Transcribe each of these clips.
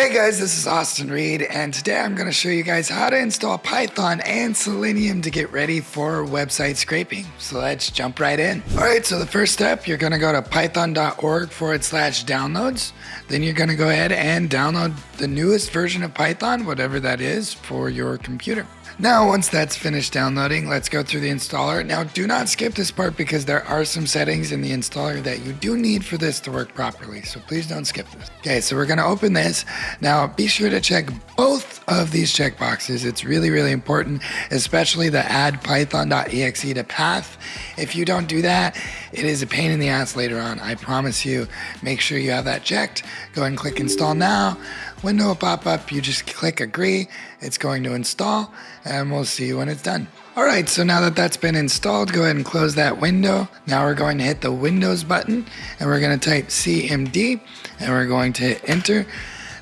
Hey guys, this is Austin Reed, and today I'm going to show you guys how to install Python and Selenium to get ready for website scraping. So let's jump right in. Alright, so the first step, you're going to go to python.org/downloads. Then you're going to go ahead and download the newest version of Python, whatever that is, for your computer. Now, once that's finished downloading, let's go through the installer. Now, do not skip this part because there are some settings in the installer that you do need for this to work properly. So please don't skip this. Okay, so we're going to open this. Now, be sure to check both of these checkboxes. It's really, really important, especially the add python.exe to path. If you don't do that, it is a pain in the ass later on. I promise you. Make sure you have that checked. Go ahead and click install now. Window will pop up, you just click agree, it's going to install, and we'll see you when it's done. Alright, so now that that's been installed, go ahead and close that window. Now we're going to hit the Windows button, and we're going to type CMD, and we're going to hit enter.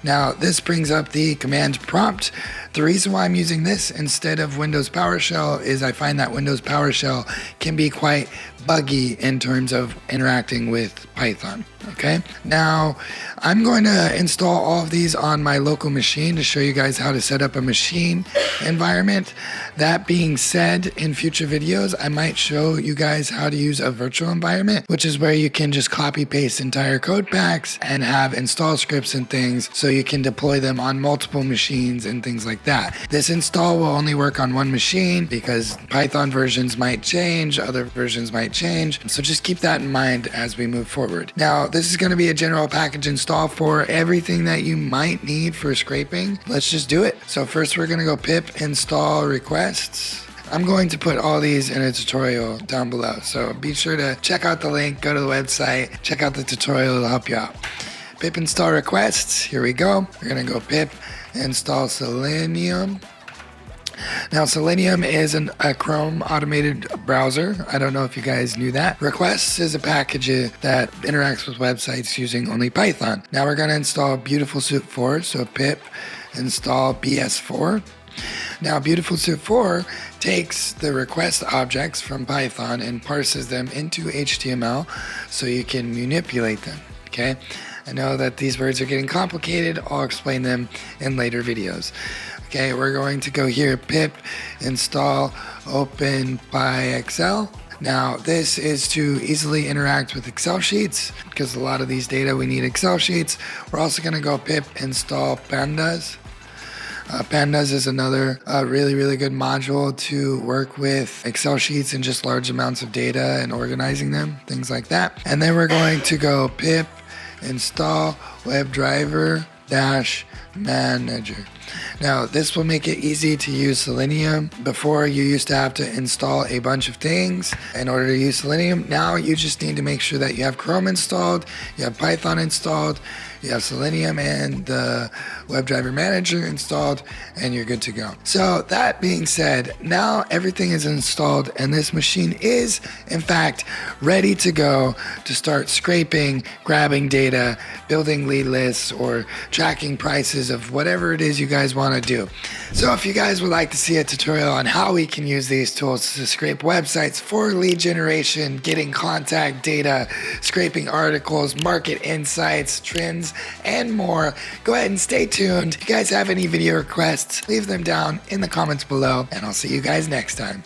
Now this brings up the command prompt. The reason why I'm using this instead of Windows PowerShell is I find that Windows PowerShell can be quite buggy in terms of interacting with Python. Okay, now I'm going to install all of these on my local machine to show you guys how to set up a machine environment. That being said, in future videos, I might show you guys how to use a virtual environment, which is where you can just copy paste entire code packs and have install scripts and things so you can deploy them on multiple machines and things like that. This install will only work on one machine because Python versions might change, other versions might change. So just keep that in mind as we move forward. Now, this is going to be a general package install for everything that you might need for scraping. Let's just do it. So first we're going to go pip install requests. I'm going to put all these in a tutorial down below. So be sure to check out the link, go to the website, check out the tutorial, it'll help you out. Pip install requests, here we go. We're going to go pip install Selenium. Now, Selenium is a Chrome automated browser. I don't know if you guys knew that. Requests is a package that interacts with websites using only Python. Now we're going to install Beautiful Soup 4, so pip install BS4. Now, Beautiful Soup 4 takes the request objects from Python and parses them into HTML so you can manipulate them, okay? I know that these words are getting complicated. I'll explain them in later videos. Okay, we're going to go here, pip install Openpyxl. Now, this is to easily interact with Excel sheets because a lot of these data we need Excel sheets. We're also going to go pip install Pandas. Pandas is another really, really good module to work with Excel sheets and just large amounts of data and organizing them, things like that. And then we're going to go pip install Webdriver-manager. Now, this will make it easy to use Selenium. Before, you used to have to install a bunch of things in order to use Selenium. Now, you just need to make sure that you have Chrome installed, you have Python installed, you have Selenium and the Webdriver-manager installed, and you're good to go. So that being said, now everything is installed and this machine is, in fact, ready to go to start scraping, grabbing data, building lead lists, or tracking prices of whatever it is you guys want to do. So if you guys would like to see a tutorial on how we can use these tools to scrape websites for lead generation, getting contact data, scraping articles, market insights, trends, and more, go ahead and stay tuned. If you guys have any video requests, leave them down in the comments below, and I'll see you guys next time.